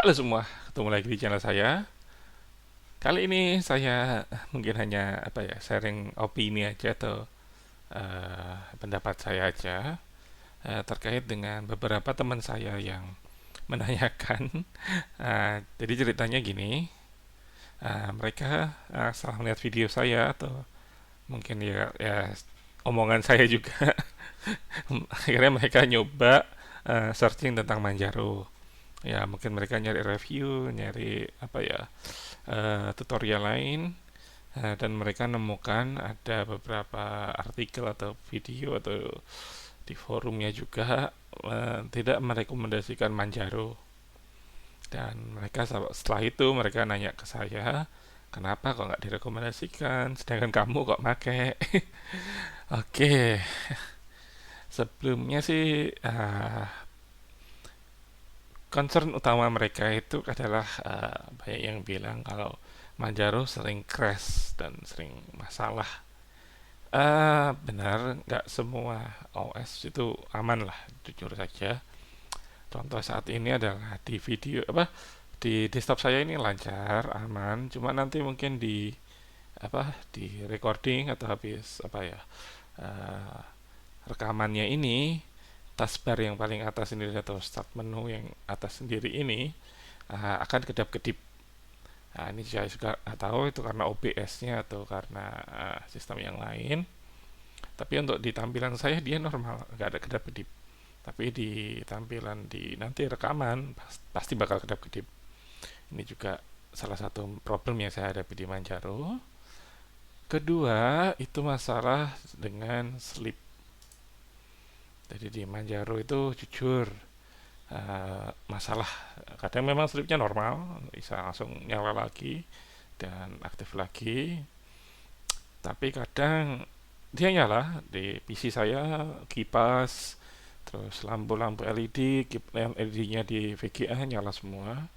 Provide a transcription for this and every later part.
Halo semua, ketemu lagi di channel saya. Kali ini saya mungkin hanya sharing opini aja atau pendapat saya aja terkait dengan beberapa teman saya yang menanyakan. Jadi ceritanya gini, mereka setelah melihat video saya atau mungkin ya omongan saya juga, akhirnya mereka nyoba searching tentang Manjaro. Ya mungkin mereka nyari review, nyari tutorial lain, dan mereka nemukan ada beberapa artikel atau video atau di forumnya juga tidak merekomendasikan Manjaro. Dan mereka setelah itu mereka nanya ke saya, kenapa kok nggak direkomendasikan sedangkan kamu kok make. Oke, sebelumnya sih concern utama mereka itu adalah banyak yang bilang kalau Manjaro sering crash dan sering masalah. Benar, nggak semua OS itu aman lah, jujur saja. Contoh saat ini adalah di video di desktop saya ini lancar, aman. Cuma nanti mungkin di recording atau habis eh, rekamannya ini, taskbar yang paling atas sendiri atau start menu yang atas sendiri ini akan kedap-kedip. Nah, ini saya juga nggak tahu itu karena OBS-nya atau karena sistem yang lain. Tapi untuk di tampilan saya dia normal, nggak ada kedap-kedip. Tapi di tampilan di nanti rekaman pasti bakal kedap-kedip. Ini juga salah satu problem yang saya hadapi di Manjaro. Kedua, itu masalah dengan sleep. Jadi di Manjaro itu jujur masalah, kadang memang sleepnya normal, bisa langsung nyala lagi dan aktif lagi. Tapi kadang dia nyala di PC saya, kipas, terus lampu-lampu LED, LED-nya di VGA nyala semua.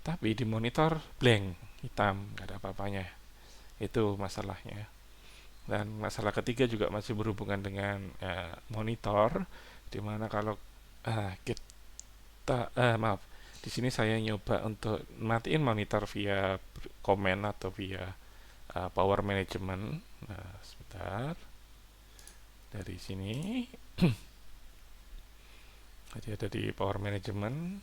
Tapi di monitor blank, hitam, nggak ada apa-apanya. Itu masalahnya. Dan masalah ketiga juga masih berhubungan dengan monitor, dimana kalau kita maaf, di sini saya nyoba untuk matiin monitor via command atau via power management. Nah, sebentar, dari sini jadi ada di power management,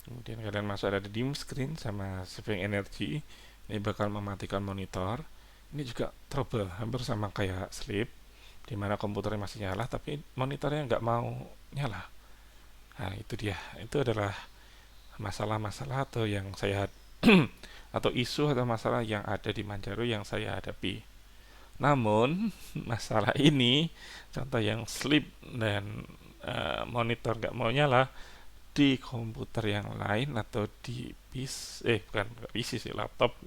kemudian kalian masuk ada di dim screen sama saving energy. Ini bakal mematikan monitor. Ini juga trouble hampir sama kayak sleep, dimana komputernya masih nyala tapi monitornya nggak mau nyala. Nah itu dia, itu adalah masalah-masalah atau yang saya atau isu atau masalah yang ada di Manjaro yang saya hadapi. Namun masalah ini, contoh yang sleep dan monitor nggak mau nyala di komputer yang lain atau di PC, bukan PC sih, laptop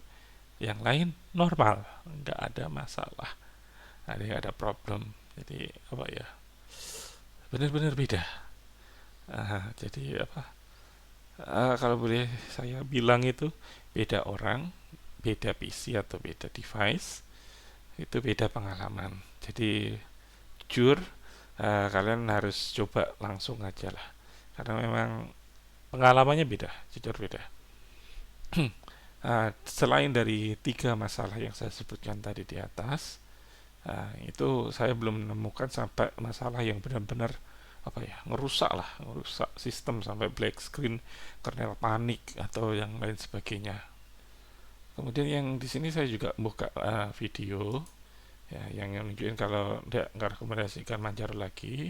yang lain normal, nggak ada masalah, nggak ada problem. Jadi benar-benar beda. Jadi kalau boleh saya bilang itu beda orang, beda PC atau beda device, itu beda pengalaman. Jadi jujur, kalian harus coba langsung aja lah, karena memang pengalamannya beda, jujur beda. Selain dari tiga masalah yang saya sebutkan tadi di atas, itu saya belum menemukan sampai masalah yang benar-benar ngerusak sistem sampai black screen, kernel panik atau yang lain sebagainya. Kemudian yang di sini saya juga buka video ya yang nunjukin kalau nggak rekomendasikan Manjaro lagi.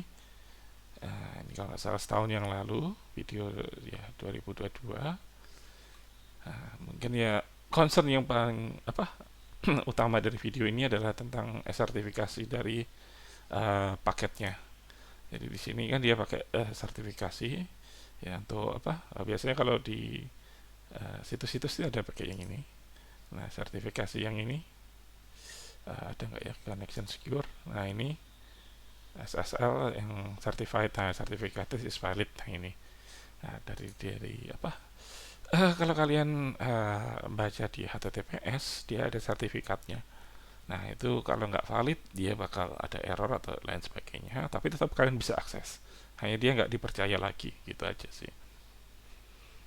Ini kalau nggak salah setahun yang lalu, video ya 2022. Mungkin ya concern yang paling utama dari video ini adalah tentang sertifikasi dari paketnya. Jadi di sini kan dia pakai sertifikasi ya untuk biasanya kalau di situs-situs itu ada pakai yang ini. Nah, sertifikasi yang ini ada nggak ya, connection secure. Nah, ini SSL yang certified, nah, certificate is valid. Nah, ini dari kalau kalian baca di HTTPS dia ada sertifikatnya. Nah itu kalau nggak valid dia bakal ada error atau lain sebagainya. Tapi tetap kalian bisa akses. Hanya dia nggak dipercaya lagi, gitu aja sih.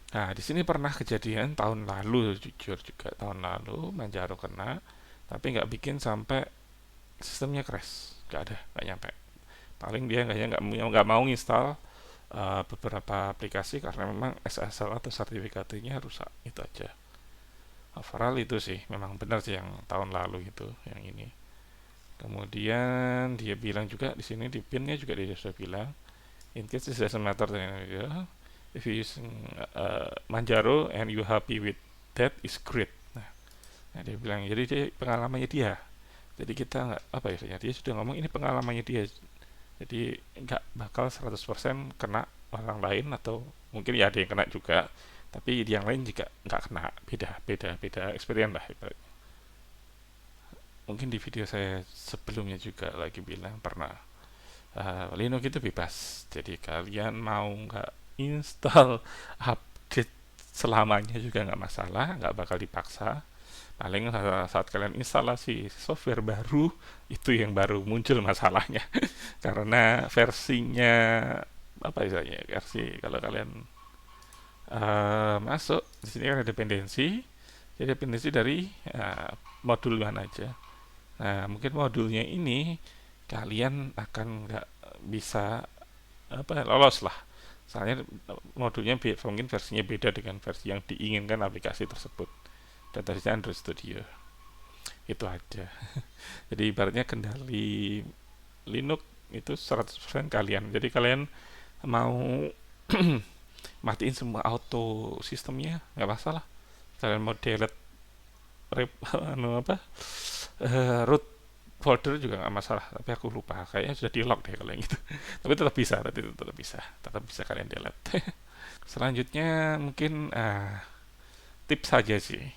Nah, di sini pernah kejadian tahun lalu, jujur juga tahun lalu Manjaro kena, tapi nggak bikin sampai sistemnya crash, nggak ada, nggak nyampe. Paling dia nggak mau install beberapa aplikasi karena memang SSL atau sertifikatnya rusak, itu aja. Overall itu sih, memang benar sih yang tahun lalu itu, yang ini. Kemudian dia bilang juga di sini di pinnya juga dia sudah bilang, in case it doesn't matter if you using Manjaro and you happy with that is great. Nah, dia bilang jadi dia pengalamannya dia. Jadi kita nggak apa ya, dia sudah ngomong ini pengalamannya dia. Jadi nggak bakal 100% kena orang lain atau mungkin ya ada yang kena juga. Tapi yang lain juga nggak kena, beda experience lah ibaratnya. Mungkin di video saya sebelumnya juga lagi bilang pernah Linux itu bebas. Jadi kalian mau nggak install update selamanya juga nggak masalah, nggak bakal dipaksa. Paling saat kalian instalasi software baru itu yang baru muncul masalahnya karena versinya apa istilahnya versi kalau kalian masuk di sini kan ada dependensi, jadi dependensi dari modul mana aja. Nah mungkin modulnya ini kalian akan nggak bisa apa lolos lah, soalnya modulnya mungkin versinya beda dengan versi yang diinginkan aplikasi tersebut dan tadinya Android Studio. Itu aja. Jadi ibaratnya kendali Linux itu 100% kalian. Jadi kalian mau matiin semua auto sistemnya nggak masalah. Kalian mau delete anu apa root folder juga nggak masalah. Tapi aku lupa, kayaknya sudah di lock deh kalau yang itu. Tapi tetap bisa kalian delete. Selanjutnya mungkin tips saja sih.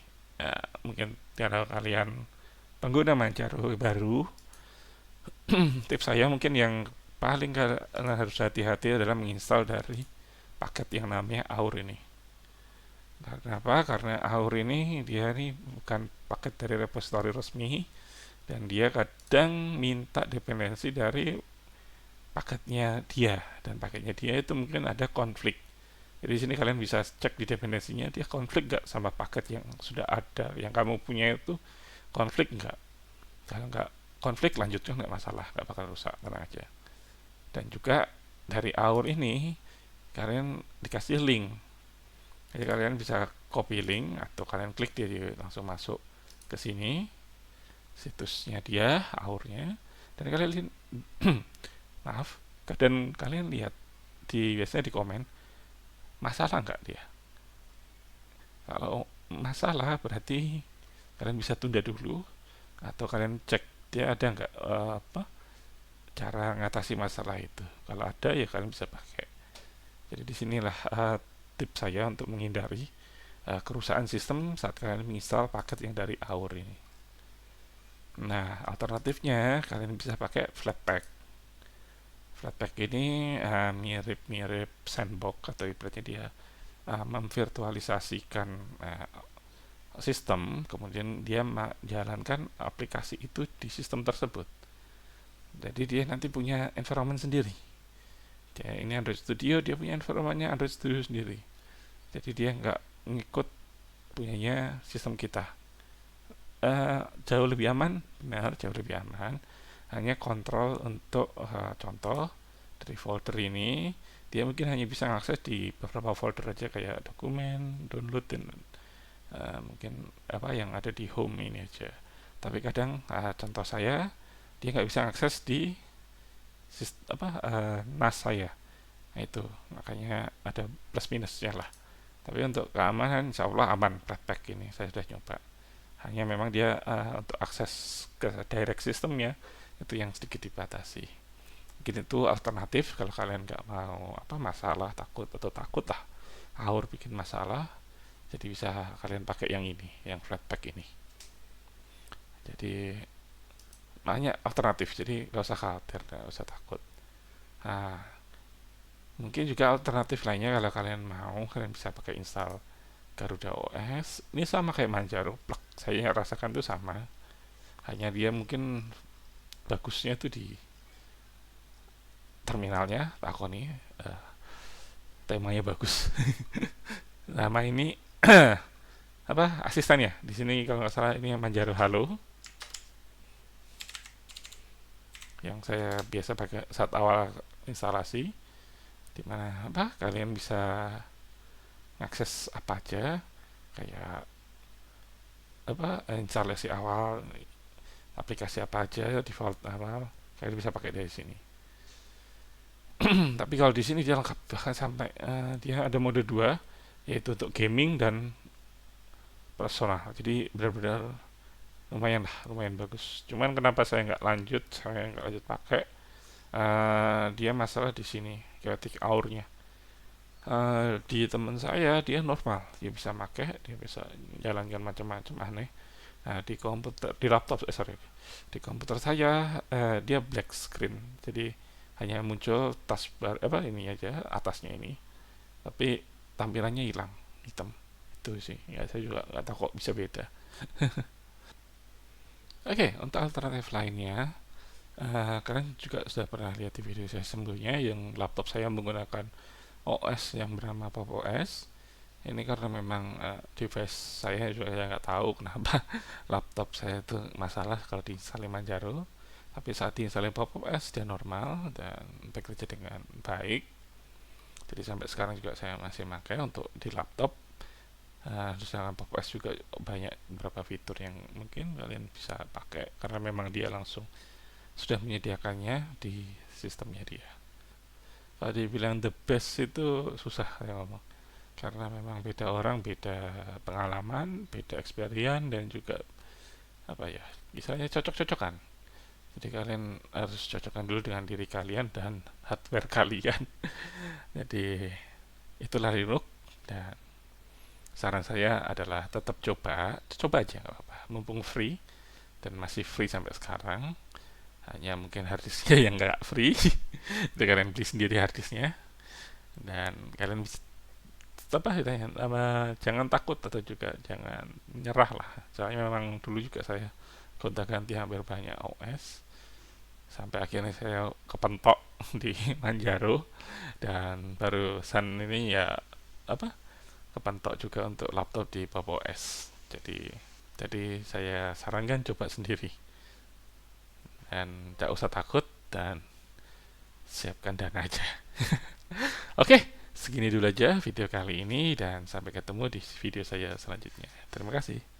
Mungkin kalau kalian pengguna Manjaro baru, tips saya mungkin yang paling harus hati-hati adalah menginstal dari paket yang namanya Aur ini. Kenapa? Karena Aur ini dia nih bukan paket dari repository resmi dan dia kadang minta dependensi dari paketnya dia, dan paketnya dia itu mungkin ada konflik. Jadi di sini kalian bisa cek di dependensinya dia konflik nggak sama paket yang sudah ada, yang kamu punya itu konflik nggak. Kalau nggak konflik lanjutnya nggak masalah, nggak bakal rusak, tenang aja. Dan juga dari Aur ini kalian dikasih link, jadi kalian bisa copy link atau kalian klik dia langsung masuk ke sini situsnya dia Aurnya, dan kalian maaf dan kalian lihat biasanya di komen masalah nggak dia. Kalau masalah berarti kalian bisa tunda dulu atau kalian cek dia ada nggak cara ngatasi masalah itu. Kalau ada ya kalian bisa pakai. Jadi disinilah tips saya untuk menghindari kerusakan sistem saat kalian menginstal paket yang dari Aur ini. Nah, alternatifnya kalian bisa pakai Flatpak. Flatpak ini mirip-mirip Sandbox atau ibaratnya dia memvirtualisasikan sistem, kemudian dia menjalankan aplikasi itu di sistem tersebut. Jadi dia nanti punya environment sendiri. Ini Android Studio, dia punya environmentnya Android Studio sendiri. Jadi dia nggak ngikut punyanya sistem kita. Jauh lebih aman, benar, jauh lebih aman. Hanya kontrol untuk contoh dari folder ini, dia mungkin hanya bisa mengakses di beberapa folder aja kayak dokumen, download dan mungkin apa yang ada di home ini aja. Tapi kadang contoh saya dia nggak bisa akses di NAS saya. Nah itu makanya ada plus minusnya lah. Tapi untuk keamanan insya Allah aman Flatpak ini, saya sudah nyoba. Hanya memang dia untuk akses ke direct systemnya itu yang sedikit dibatasi. Mungkin itu alternatif kalau kalian nggak mau masalah takut lah Aur bikin masalah, jadi bisa kalian pakai yang ini, yang Flatpak ini. Jadi banyak alternatif, jadi nggak usah khawatir, nggak usah takut. Nah, mungkin juga alternatif lainnya kalau kalian mau, kalian bisa pakai install Garuda OS. Ini sama kayak Manjaro, plug saya rasakan tuh sama. Hanya dia mungkin bagusnya tuh di terminalnya, takoni temanya bagus. Nama ini apa asistennya di sini kalau nggak salah ini yang Manjaro Halo yang saya biasa pakai saat awal instalasi, dimana apa kalian bisa ngakses apa aja kayak apa instalasi awal aplikasi apa aja default awal kalian bisa pakai dari sini. Tapi kalau di sini dia lengkap bahkan sampai dia ada mode 2 yaitu untuk gaming dan personal. Jadi benar-benar lumayan lah, lumayan bagus. Cuman kenapa saya nggak lanjut pakai? Dia masalah di sini, kinetic hour-nya. Di teman saya dia normal, dia bisa pakai, dia bisa jalankan macam-macam aneh. Nah, di komputer, di laptop, sorry, di komputer saya dia black screen, jadi hanya muncul taskbar apa ini aja atasnya ini, tapi tampilannya hilang, hitam. Itu sih, ya saya juga nggak tahu kok bisa beda. Oke, untuk alternatif lainnya, kalian juga sudah pernah lihat di video saya sebelumnya yang laptop saya menggunakan OS yang bernama Pop OS. Ini karena memang device saya juga saya nggak tahu kenapa laptop saya itu masalah kalau diinstal Manjaro. Tapi saat diinstal Pop OS dia normal dan bekerja dengan baik. Jadi sampai sekarang juga saya masih pakai untuk di laptop. Terus dalam Pop OS juga banyak beberapa fitur yang mungkin kalian bisa pakai karena memang dia langsung sudah menyediakannya di sistemnya dia. Kalau dibilang the best itu susah saya ngomong karena memang beda orang, beda pengalaman, beda experience dan juga apa ya, misalnya cocok-cocokan. Jadi kalian harus cocokkan dulu dengan diri kalian dan hardware kalian. Jadi itulah Linux dan saran saya adalah tetap coba aja nggak apa-apa. Mumpung free dan masih free sampai sekarang, hanya mungkin harddisknya yang nggak free. Jadi kalian beli sendiri harddisknya dan kalian bisa apa ya, jangan takut atau juga jangan menyerah lah. Soalnya memang dulu juga saya gonta-ganti hampir banyak OS sampai akhirnya saya kepentok di Manjaro dan barusan ini ya apa kepentok juga untuk laptop di Pop OS. Jadi saya sarankan coba sendiri dan tidak usah takut dan siapkan dana aja. Oke, segini dulu aja video kali ini dan sampai ketemu di video saya selanjutnya. Terima kasih.